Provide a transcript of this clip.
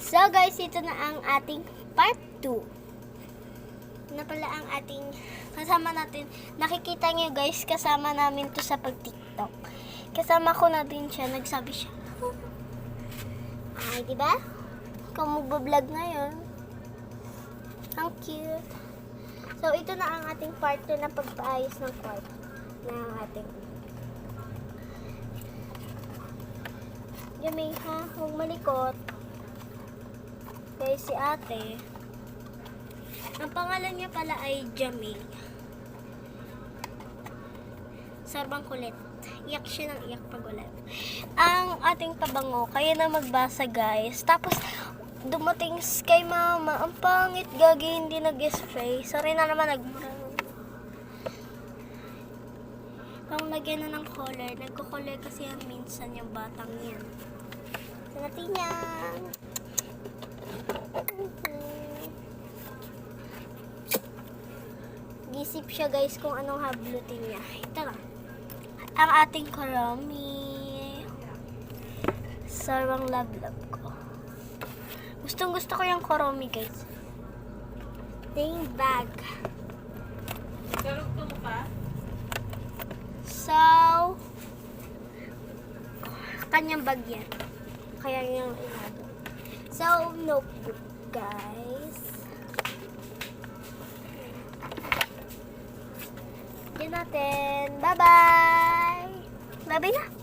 So guys, ito na ang ating part 2. Na pala ang ating kasama natin. Nakikita niyo guys, kasama namin to sa pag-TikTok. Kasama ko na din siya, nagsabi siya. Ay, diba? Ikaw magbablog ngayon. Ang cute. So, ito na ang ating part 2 na pagpaayos ng kwarto. Na ating Jamie, ha? Huwag malikot. Guys, si ate, ang pangalan niya pala ay Jamie. Sobrang kulit. Iyak siya ng iyak pag ulit. Ang ating pabango, kaya na magbasa guys. Tapos, dumating kay mama, ang pangit gagi, hindi nag-spray. Sorry na naman, Pang lagyan na ng color. Nagko-color kasi yan minsan yung batang yan. So, natin yan. Gisip siya guys kung anong hablutin niya. Ito lang. Ang ating Kuromi. Sobrang love ko. Gustong gusto ko yung Kuromi guys. Ting bag. Garugtong pa? So, kanyang bag yan. Kaya yung inado. So, notebook guys. Yan natin. Bye-bye! Bye-bye na!